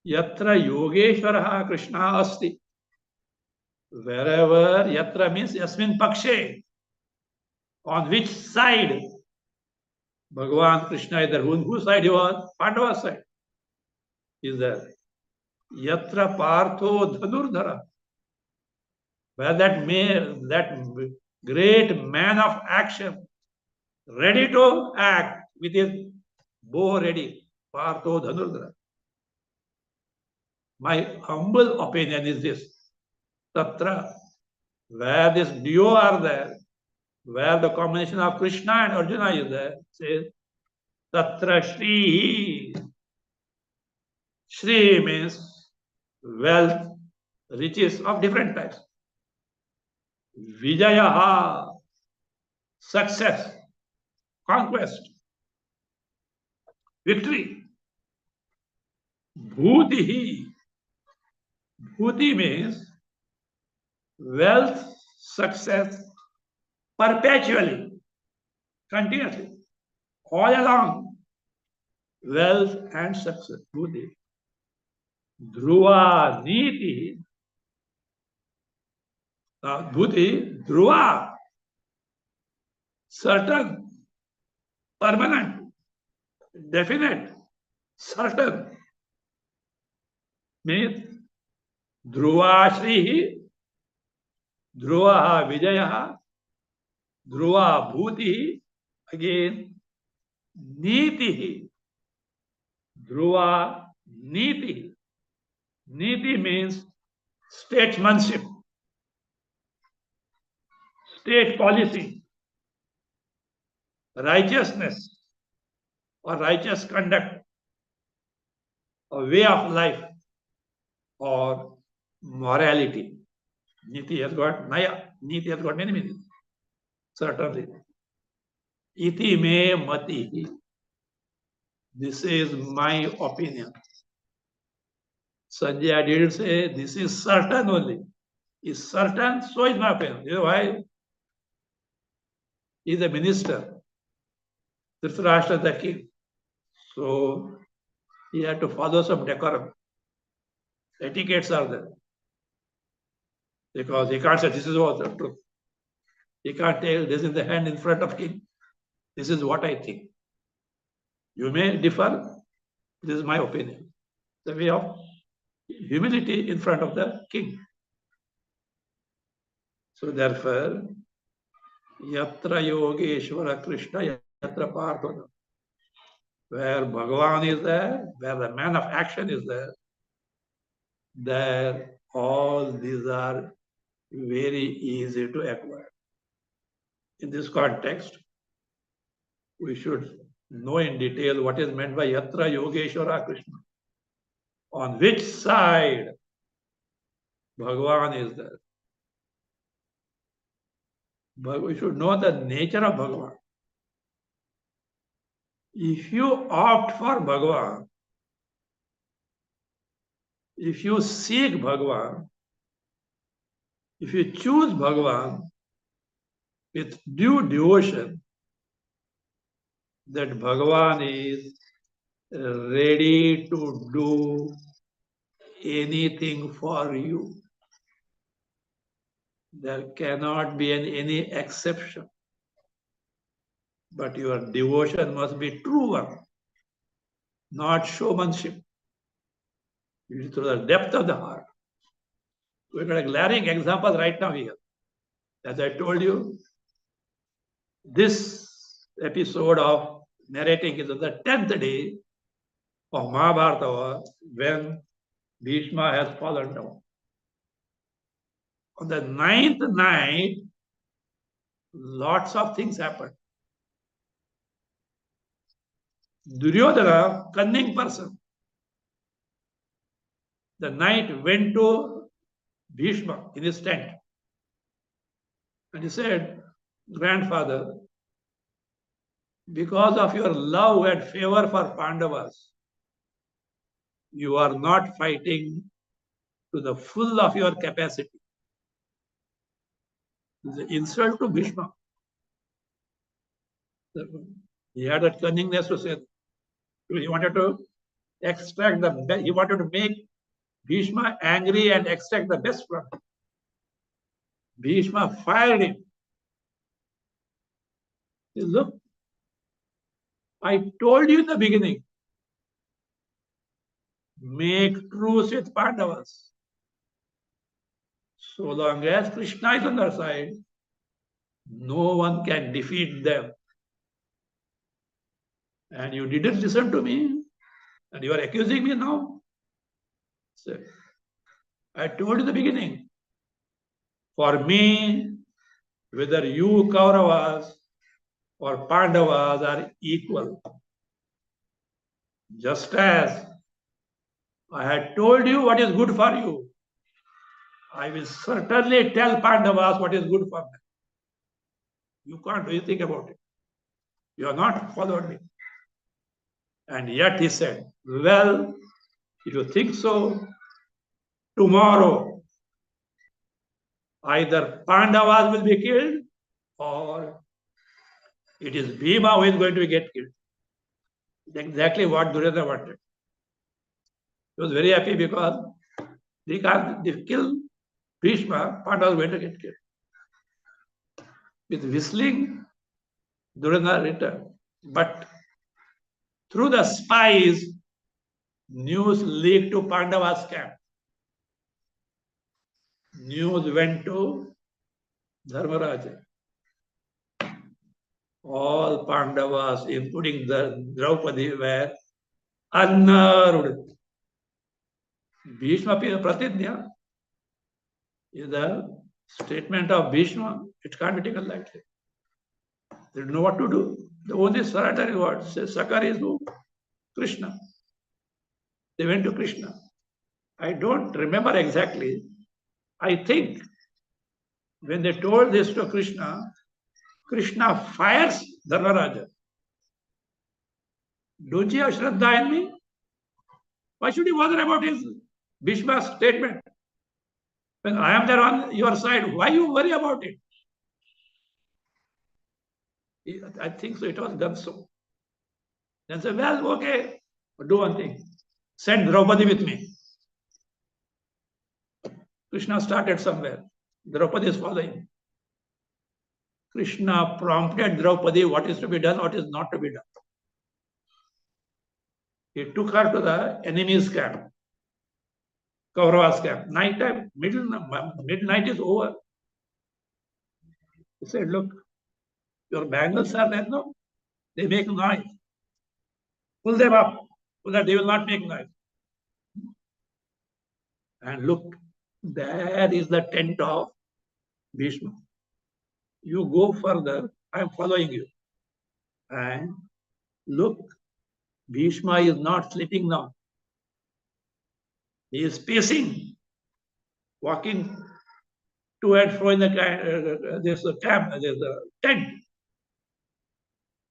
Yatra Yogeshwara Krishna Asti. Wherever Yatra means Yasmin Pakshe. On which side Bhagavan Krishna is there? Whose side he was? Pandava's side. Is there? Yatra Partho Dhanurdhara. Where that great man of action, ready to act with his bow ready, Partho Dhanurdhara. My humble opinion is this. Tatra, where this duo are there, where the combination of Krishna and Arjuna is there, says Tatra Shri. Shri means wealth, riches of different types. Vijayaha, success, conquest, victory. Bhutihi. Bhuti means wealth, success, perpetually, continuously, all along. Wealth and success. Bhuti. Dhruva Niti. Bhuti, Dhruva. Certain, permanent, definite, certain. Means Dhruva Shri, Dhruva Vijaya, Dhruva Bhuti, again Niti, Dhruva Niti. Niti means statesmanship, state policy, righteousness or righteous conduct, a way of life or morality. Niti has got Naya. Niti has got many meanings. Certainly. Iti me mati. This is my opinion. Sanjay didn't say this is certain only. Is certain, so is my opinion. You know why? He is a minister. Dhritarashtra the king. So he had to follow some decorum. Etiquettes are there. Because he can't say this is what the truth. He can't tell this is the hand in front of king. This is what I think. You may differ. This is my opinion. The way of humility in front of the king. So therefore, Yatra Yogeshwara Krishna, Yatra Partha. Where Bhagavan is there, where the man of action is there all these are very easy to acquire. In this context, we should know in detail what is meant by Yatra Yogeshwara Krishna. On which side Bhagavan is there. But we should know the nature of Bhagavan. If you opt for Bhagavan, if you seek Bhagavan, if you choose Bhagavan with due devotion, that Bhagavan is ready to do anything for you. There cannot be any exception. But your devotion must be true one, not showmanship. It is through the depth of the heart. We've got a glaring example right now here. As I told you, this episode of narrating is on the 10th day of Mahabharata when Bhishma has fallen down. On the 9th night, lots of things happened. Duryodhana, cunning person, the knight went to Bhishma in his tent and he said, Grandfather, because of your love and favor for Pandavas, you are not fighting to the full of your capacity. It's an insult to Bhishma. He had that cunningness to say, he wanted to extract the best, he wanted to make Bhishma angry and extract the best from him. Bhishma fired him. He said, look, I told you in the beginning, make truce with Pandavas. So long as Krishna is on their side, no one can defeat them. And you didn't listen to me, and you are accusing me now. So, I told you in the beginning, for me, whether you Kauravas or Pandavas are equal. Just as I had told you what is good for you, I will certainly tell Pandavas what is good for them. You can't do anything about it. You have not followed me. And yet he said, well, if you think so, tomorrow either Pandavas will be killed or it is Bhima who is going to get killed. Exactly what Duryodhana wanted. He was very happy because they can't kill Bhishma, Pandavas were going to get killed. With whistling, Duryodhana returned. But through the spies, news leaked to Pandava's camp. News went to Dharmaraja. All Pandavas, including the Draupadi, were unnerved. Bhishma Pratidnya is the statement of Bhishma. It can't be taken lightly. They don't know what to do. The only surrender is what? Says Sakar is who? Krishna. They went to Krishna. I don't remember exactly. I think when they told this to Krishna, Krishna fires Dharmaraja. Don't you have Shraddha in me? Why should you bother about his Bhishma's statement? When I am there on your side, why you worry about it? I think so. It was done so. Then say, well, okay, do one thing. Send Draupadi with me. Krishna started somewhere. Draupadi is following. Krishna prompted Draupadi what is to be done, what is not to be done. He took her to the enemy's camp, Kaurava's camp. Night time, midnight is over. He said, look, your bangles are there, no? They make noise. Pull them up so that they will not make noise. And look, there is the tent of Bhishma. You go further, I am following you. And look, Bhishma is not sleeping now. He is pacing, walking to and fro in the there's a camp, there's a tent.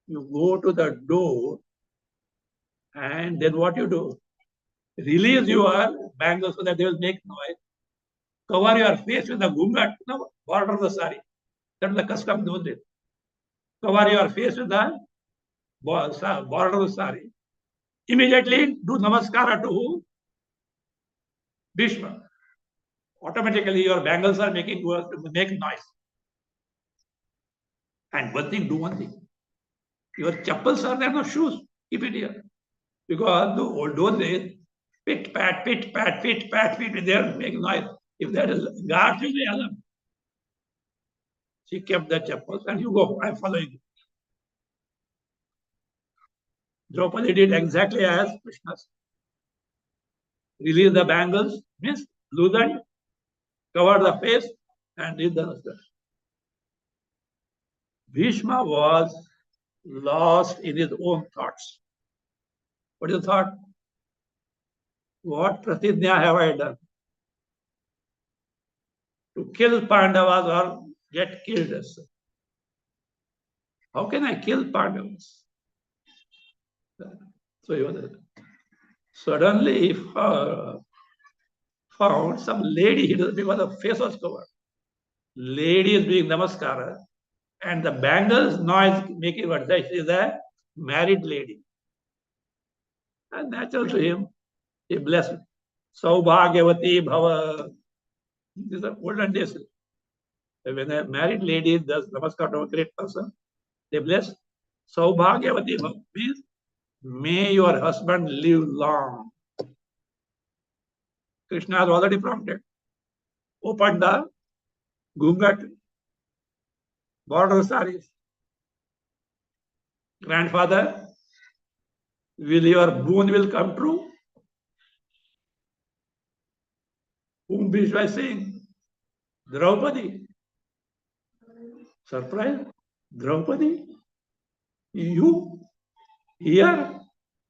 You go to the door, and then what you do? Release your bangles so that they will make noise. Cover your face with the gungat, no, border of the sari. That's the custom those days. Cover your face with the border of the sari. Immediately do namaskara to who? Bhishma. automatically your bangles are make noise. And one thing, do one thing. Your chappals are there, no shoes. Keep it here. Because the old days, pit, pat, pit, pat, pit, pat, pit, they are making noise. If there is guards will be alarm. She kept the chappals and you go, I'm following you. Draupadi did exactly as Krishna said. Release the bangles, means loosened, covered the face, and did the rest. Bhishma was lost in his own thoughts. What is the thought? What pratidnya have I done? To kill Pandavas or get killed. How can I kill Pandavas? So he was suddenly he found some lady because the face was covered. Lady is doing namaskara, and the bangles noise making what she is a married lady. And natural to him, he blessed. Saubhagyavati bhava. These are olden days. When a married lady does namaskar to a great person, they bless. Saubhagyavati bhava means may your husband live long. Krishna has already prompted. Open the gungat, border saris. Grandfather, will your boon will come true? Whom Bhishma is saying? Draupadi. Surprise? Draupadi? You here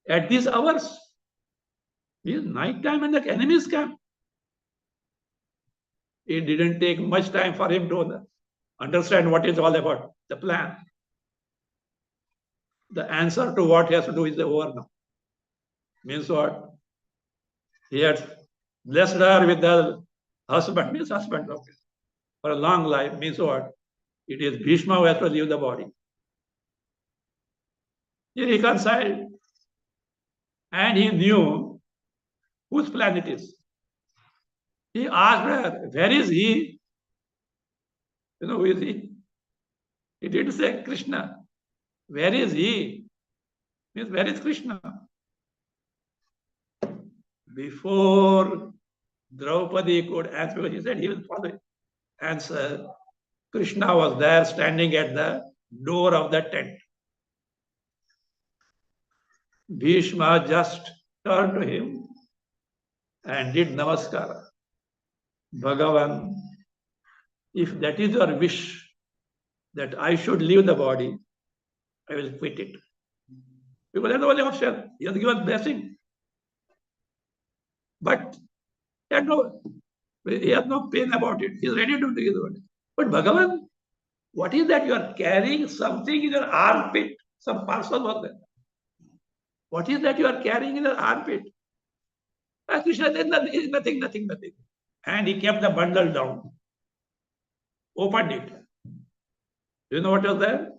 at these hours? It is night time and the enemies come. It didn't take much time for him to understand what it's all about, the plan. The answer to what he has to do is over now. Means what? He had blessed her with the husband, means husband, okay, for a long life. Means what? It is Bhishma who has to leave the body. He reconciled. And he knew whose plan it is. He asked her, where is he? You know, who is he? He didn't say Krishna. Where is he? Means, where is Krishna? Before Draupadi could answer, because he said he will follow answer, Krishna was there standing at the door of the tent. Bhishma just turned to him and did namaskara. Bhagavan, if that is your wish, that I should leave the body, I will quit it. Because that's the only option. He has given blessing. But he has no pain about it. He is ready to do it. But Bhagavan, what is that? You are carrying something in your armpit. Some parcel was there. What is that you are carrying in your armpit? Krishna said, nothing. And he kept the bundle down. Opened it. Do you know what was there?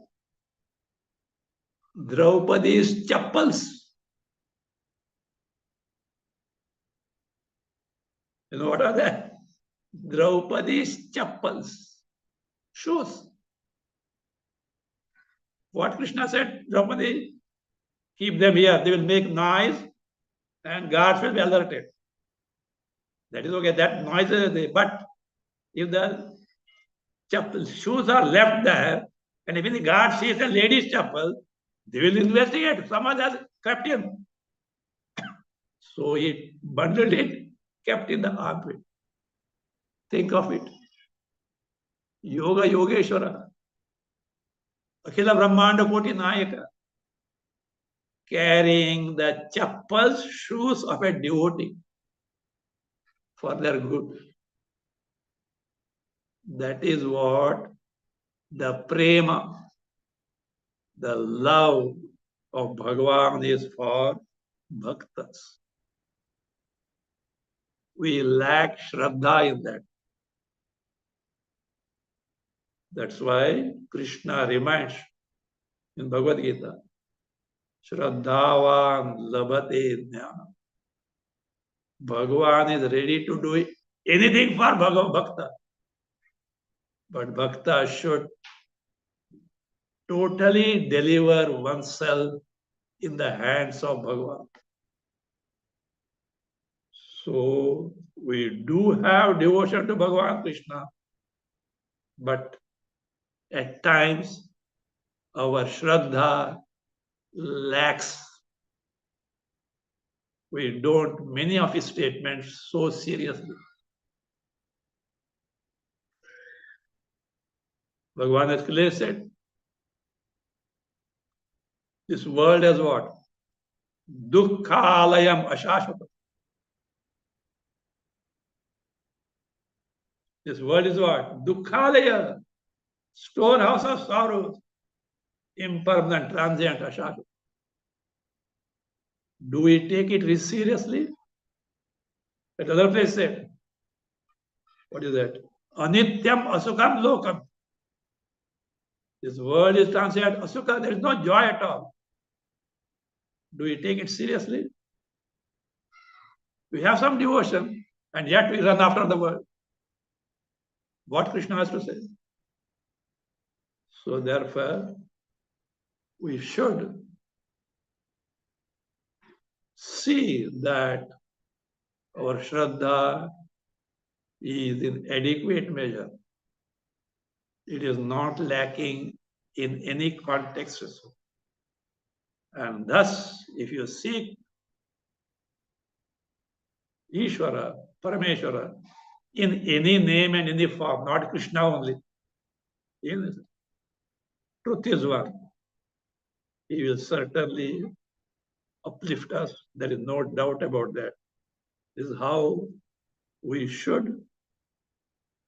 Draupadi's chappals. You know what are they? Draupadi's chappals. Shoes. What Krishna said, Draupadi, keep them here. They will make noise and guards will be alerted. That is okay. That noise is there. But if the shoes are left there, and if the guard sees a lady's chappal, they will investigate. Someone has kept him. So he bundled it, kept in the armpit. Think of it. Yoga Yogeshwara. Akhila Brahmanda Koti Nayaka. Carrying the chappals, shoes of a devotee for their good. That is what the prema, the love of Bhagavan is for bhaktas. We lack Shraddha in that. That's why Krishna reminds in Bhagavad Gita, Shraddhavan labhate jnana. Bhagavan is ready to do it, anything for Bhakta. But Bhakta should totally deliver oneself in the hands of Bhagavan. So we do have devotion to Bhagavan Krishna, but at times our Shraddha lacks. We don't many of his statements so seriously. Bhagavan has clearly said, this world is what? Dukkhalayam ashashvata. This world is what? Dukkhalaya, storehouse of sorrows, impermanent, transient, ashashvata. Do we take it seriously? At other place said, what is that? Anityam asukam lokam. This world is transient, asukha, there is no joy at all. Do we take it seriously? We have some devotion, and yet we run after the world. What Krishna has to say. So therefore, we should see that our Shraddha is in adequate measure. It is not lacking in any context. And thus, if you seek Ishvara, Parameshwara, in any name and any form, not Krishna only, truth is one. He will certainly uplift us. There is no doubt about that. This is how we should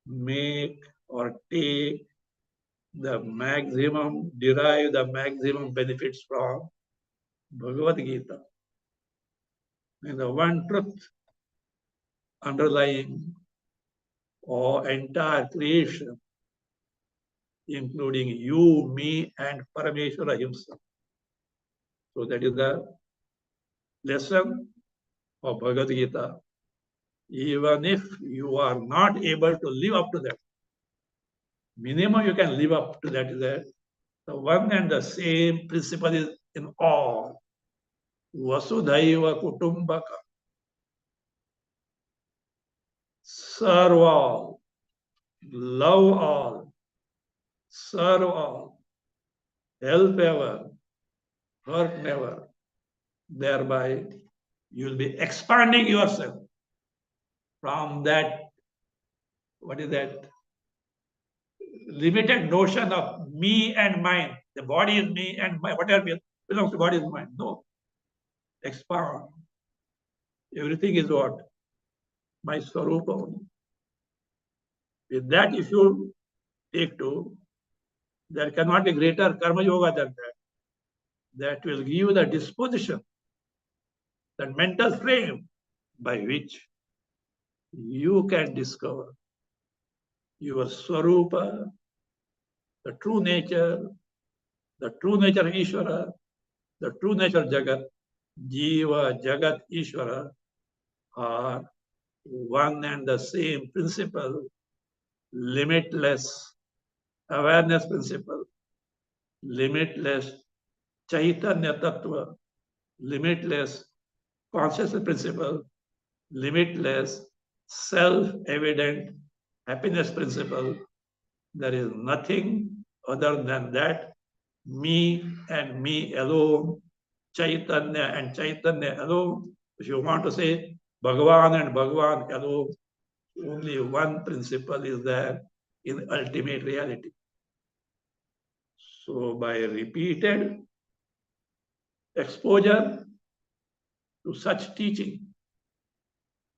make or take the maximum, derive the maximum benefits from Bhagavad Gita. And the one truth underlying or entire creation, including you, me, and Parameshwara himself. So that is the lesson of Bhagavad Gita. Even if you are not able to live up to that, minimum you can live up to that is that the one and the same principle is in all. Vasudhaiva Kutumbaka. Serve all, love all, serve all, help ever, hurt never. Thereby, you will be expanding yourself from that, what is that? Limited notion of me and mine. The body is me and my, whatever belongs to body is mine. No. Expand. Everything is what? My Swarupa only. With that, if you take to, there cannot be greater karma yoga than that. That will give you the disposition, that mental frame by which you can discover your Swarupa, the true nature of Ishvara, the true nature of Jagat, Jiva, Jagat, Ishvara are one and the same principle, limitless awareness principle, limitless Chaitanya Tattva, limitless consciousness principle, limitless self-evident happiness principle. There is nothing other than that. Me and me alone, Chaitanya and Chaitanya alone. If you want to say Bhagavan and Bhagavan alone, only one principle is there in ultimate reality. So by repeated exposure to such teaching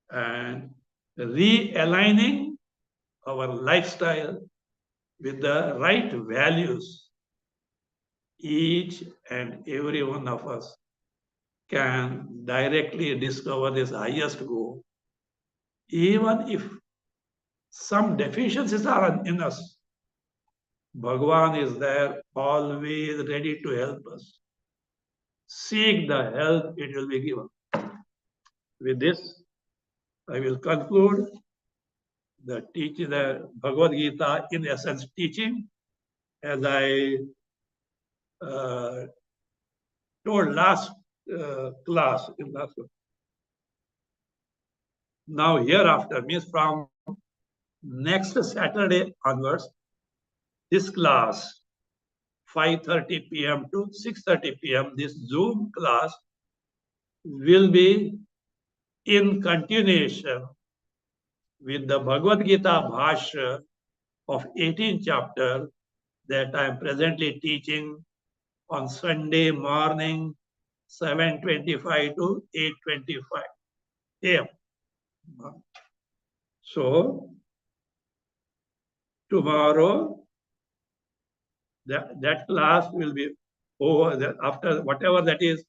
and realigning our lifestyle with the right values, each and every one of us can directly discover this highest goal. Even if some deficiencies are in us, Bhagavan is there always ready to help us. Seek the help, it will be given. With this, I will conclude the teaching, the Bhagavad Gita, in essence, teaching, as I told last class. Now hereafter means from next Saturday onwards, this class, 5:30 p.m. to 6:30 p.m., this Zoom class will be in continuation with the Bhagavad Gita Bhashya of 18th chapter that I am presently teaching on Sunday morning, 7:25 to 8:25 a.m. So tomorrow, that class will be over. After whatever that is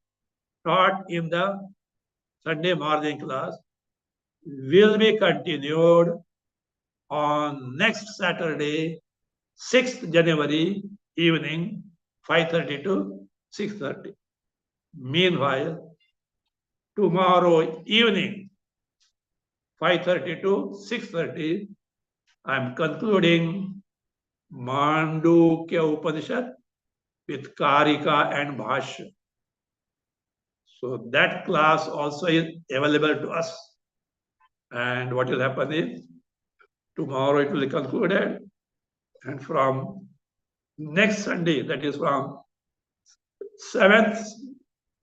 taught in the Sunday morning class will be continued on next Saturday, 6th January evening, 5:30 to 6:30. Meanwhile, tomorrow evening, 5:30 to 6:30, I am concluding Mandukya Upanishad with Karika and Bhashya. So that class also is available to us. And what will happen is, tomorrow it will be concluded, and from next Sunday, that is from 7th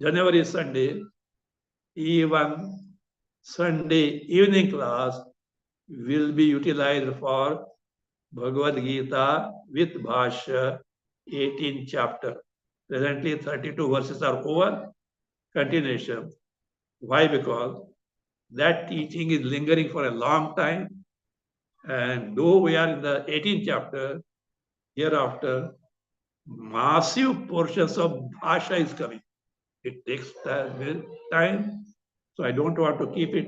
January Sunday, even Sunday evening class will be utilized for Bhagavad Gita with Bhashya, 18th chapter. Presently 32 verses are over. Continuation. Why? Because that teaching is lingering for a long time. And though we are in the 18th chapter, hereafter, massive portions of Bhashya is coming. It takes time. So I don't want to keep it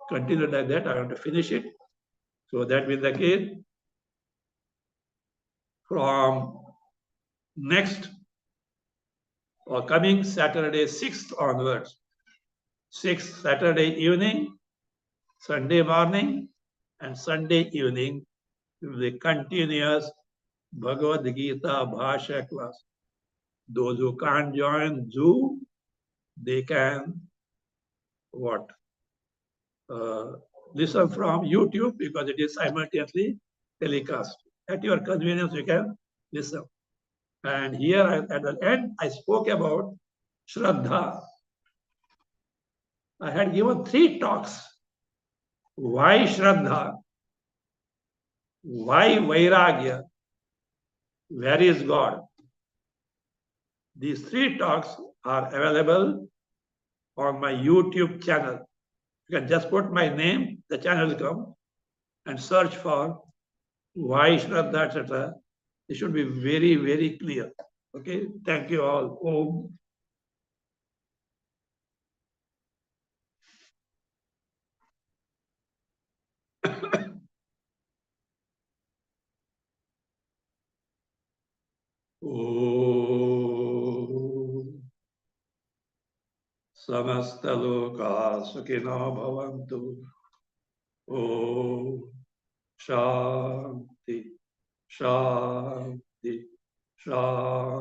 continued like that. I want to finish it. So that will be the case. From next or coming Saturday, 6th onwards, 6th Saturday evening, Sunday morning, and Sunday evening will be continuous Bhagavad Gita Bhashya class. Those who can't join Zoom, they can what? Listen from YouTube because it is simultaneously telecast. At your convenience, you can listen. And here at the end, I spoke about Shraddha. I had given 3 talks. Why Shraddha? Why Vairagya? Where is God? These 3 talks are available on my YouTube channel. You can just put my name, the channel will come, and search for why Shraddha, etc. It should be very, very clear. Okay, thank you all. Om. Om. Samastaloka Sukhino Bhavantu. Om. Shanti. Shanti. Shanti.